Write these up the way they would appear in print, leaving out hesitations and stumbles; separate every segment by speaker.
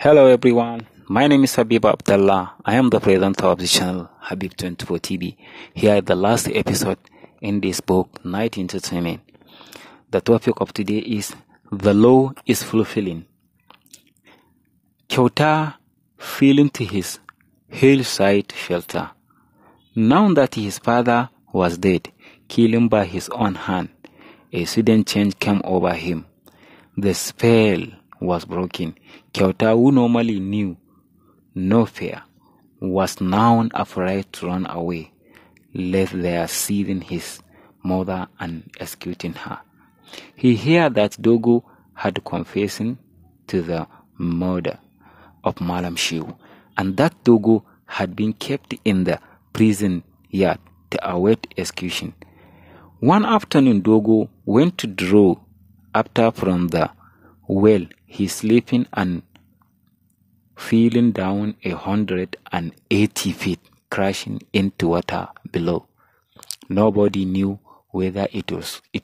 Speaker 1: Hello everyone, my name is Habib Abdallah. I am the presenter of the channel Habib24 TV. Here is the last episode in this book, Night Entertainment. The topic of today is The Law is Fulfilling. Kyauta fell into his hillside shelter. Now that his father was dead, killed by his own hand, a sudden change came over him. The spell was broken. Kyauta, who normally knew no fear, was now afraid to run away, left there seizing his mother and executing her. He heard that Dogo had confessed to the murder of Malam Shehu, and that Dogo had been kept in the prison yard to await execution. One afternoon, Dogo went to draw after from the well. He sleeping and feeling down 180 feet, crashing into water below. Nobody knew whether it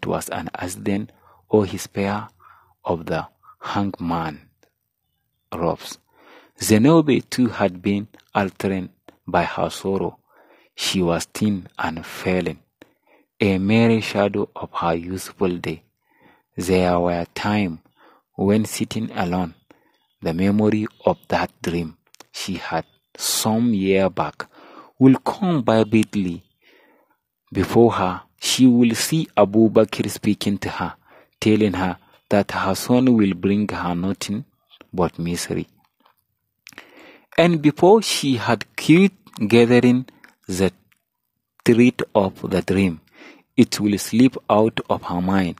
Speaker 1: was an accident or his pair of the hangman ropes. Zenobe too had been altered by her sorrow. She was thin and failing, a mere shadow of her youthful day. There were times when sitting alone, the memory of that dream she had some year back will come vividly before her. She will see Abu Bakr speaking to her, telling her that her son will bring her nothing but misery. And before she had quit gathering the thread of the dream, it will slip out of her mind.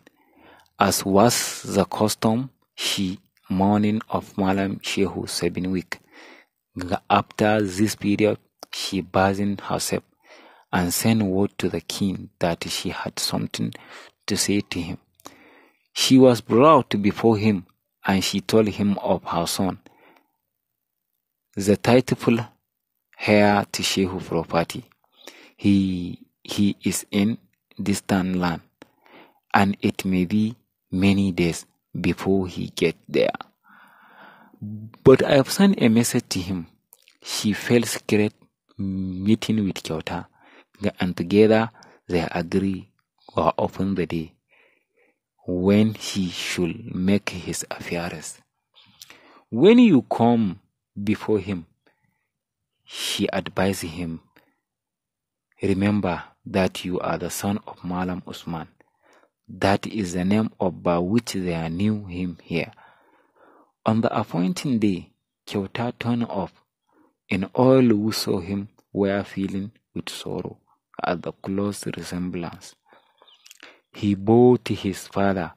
Speaker 1: As was the custom, she morning of Malam Shehu 7 week. After this period, she bathed herself and sent word to the king that she had something to say to him. She was brought before him, and she told him of her son, the rightful heir to Shehu property. He is in distant land, and it may be many days before he gets there. But I have sent a message to him. She felt secret meeting with Kyauta, and together they agree or open the day when he should make his affairs. When you come before him, she advised him, remember that you are the son of Malam Usman. That is the name by which they knew him here. On the appointed day, Kyauta turned up, and all who saw him were feeling with sorrow at the close resemblance. He bowed to his father.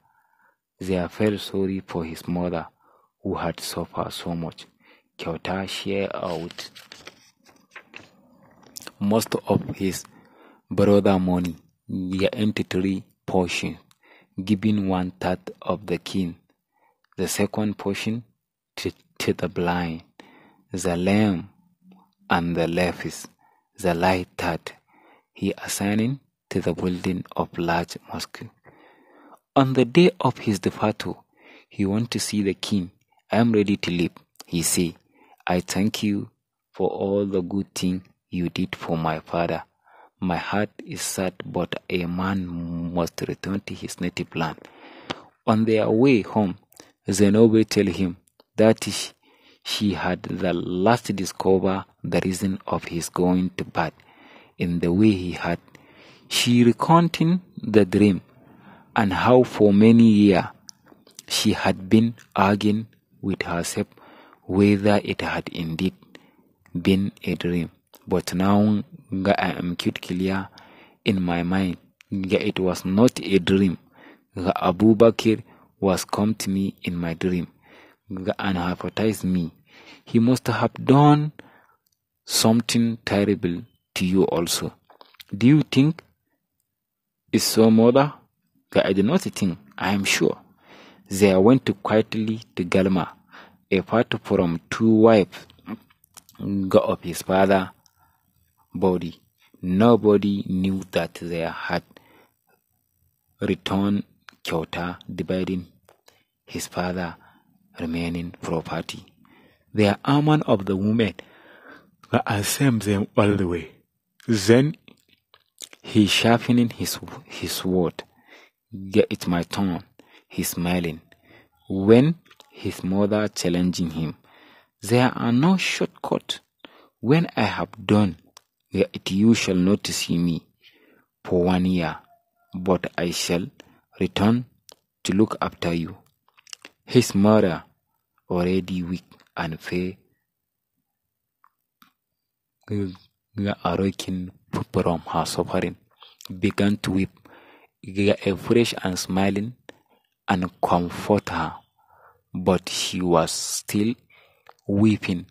Speaker 1: They felt sorry for his mother, who had suffered so much. Kyauta shared out most of his brother money, into 3 portions, giving 1/3 of the king, the second portion to the blind, the lame, and the leprous, the light third he assigned to the building of large mosque. On the day of his departure, he went to see the king. I am ready to leave, he said. I thank you for all the good things you did for my father. My heart is sad, but a man must return to his native land. On their way home, Zenobe told him that she had the last discovered the reason of his going to bed in the way he had. She recounted the dream and how for many years she had been arguing with herself whether it had indeed been a dream. But now I am quite clear in my mind that it was not a dream. Abu Bakr was come to me in my dream and hypnotized me. He must have done something terrible to you also. Do you think it's so, mother? I do not think, I am sure. They went quietly to Galma, apart from 2 wives of his father's body. Nobody knew that they had returned Kyauta, dividing his father remaining property. The armor of the woman assailed them all the way. Then he sharpening his sword. It's my turn, he's smiling. When his mother challenging him, there are no shortcuts. When I have done it, you shall not see me for 1 year, but I shall return to look after you. His mother, already weak and fair, awaking from her suffering, began to weep, afresh and smiling, and comfort her, but she was still weeping.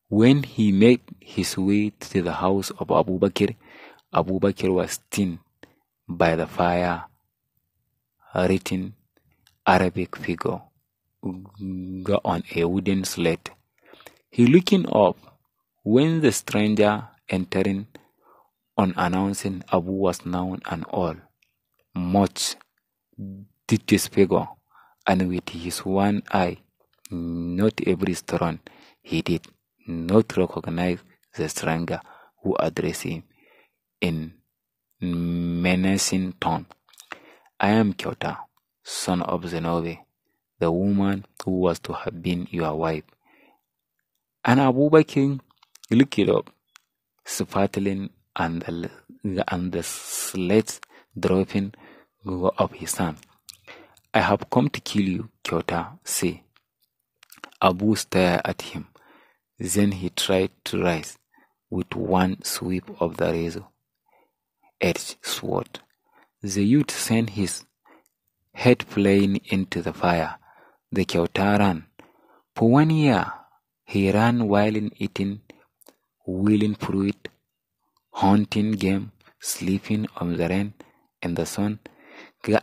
Speaker 1: When he made his way to the house of Abu Bakr, Abu Bakr was sitting by the fire, written Arabic figure on a wooden slate. He looking up when the stranger entering unannounced. Abu was known and all much did this figure, and with his one eye, not every stone, he did not recognize the stranger who addressed him in menacing tone. I am Kyota, son of Zenobe, the woman who was to have been your wife. And Abu Bakr looked up, sparkling, and the slate dropping of his hand. I have come to kill you, Kyota, say. Abu stared at him. Then he tried to rise with one sweep of the razor-edged sword. The youth sent his head flying into the fire. The Kyota ran. For 1 year, he ran while eating, wheeling fruit, hunting game, sleeping on the rain and the sun.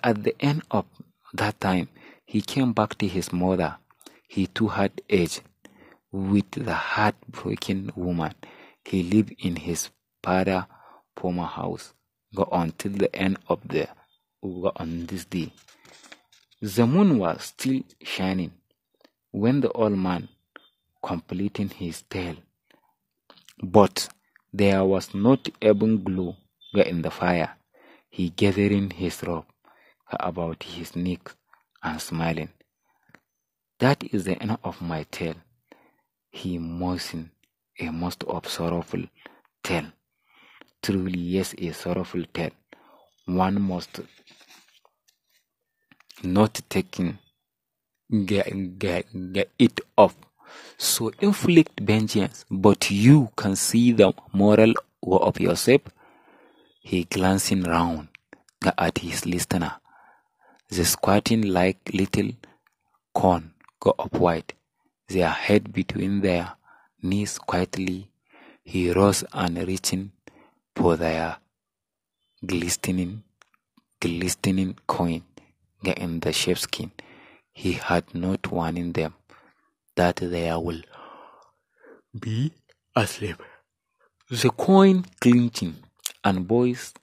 Speaker 1: At the end of that time, he came back to his mother. He too had aged. With the heartbroken woman, he lived in his father's former house. Go until the end of on this day. The moon was still shining when the old man completing his tale, but there was not even glow in the fire. He gathering his robe about his neck and smiling. That is the end of my tale. He moistened a most of sorrowful tale. Truly, yes, a sorrowful tale. One must not taking get it off. So inflict vengeance, but you can see the moral of yourself. He glancing round at his listener. The squatting like little corn go upright, their head between their knees quietly. He rose and reaching for their glistening coin in the sheepskin. He had not warning them that there will be a slave. The coin clinching, and boys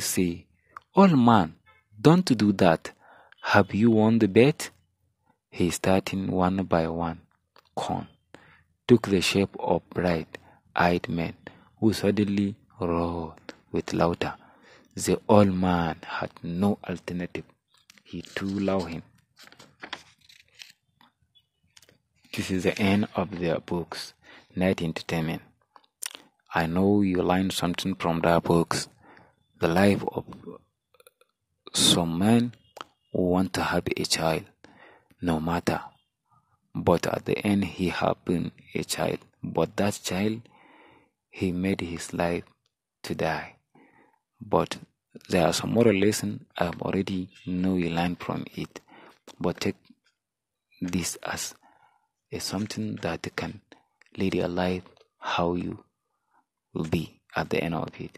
Speaker 1: say, "Old man, don't do that. Have you won the bet?" He starting one by one. Corn took the shape of bright-eyed men who suddenly roared with laughter. The old man had no alternative. He too loved him. This is the end of their books, Night Entertainment. I know you learned something from their books. The life of some men who want to have a child, no matter. But at the end, he had been a child. But that child, he made his life to die. But there are some moral lessons I have already know you learned from it. But take this as something that can lead your life how you will be at the end of it.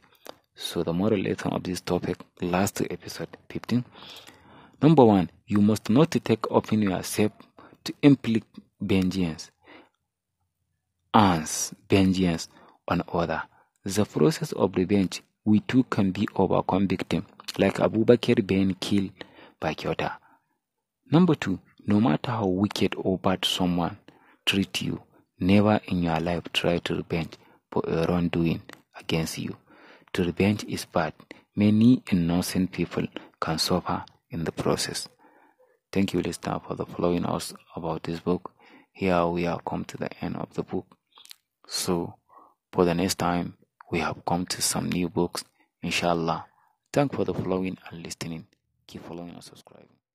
Speaker 1: So the moral lesson of this topic, last episode 15. Number 1, you must not take upon yourself to inflict vengeance on other. The process of revenge, we too can be overcome victim, like Abu Bakr being killed by Kyota. Number 2, No matter how wicked or bad someone treat you, never in your life try to revenge for a wrongdoing against you. To revenge is bad. Many innocent people can suffer in the process. Thank you, listener, for the following us about this book. Here we have come to the end of the book. So, for the next time, we have come to some new books, inshallah. Thank for the following and listening. Keep following and subscribing.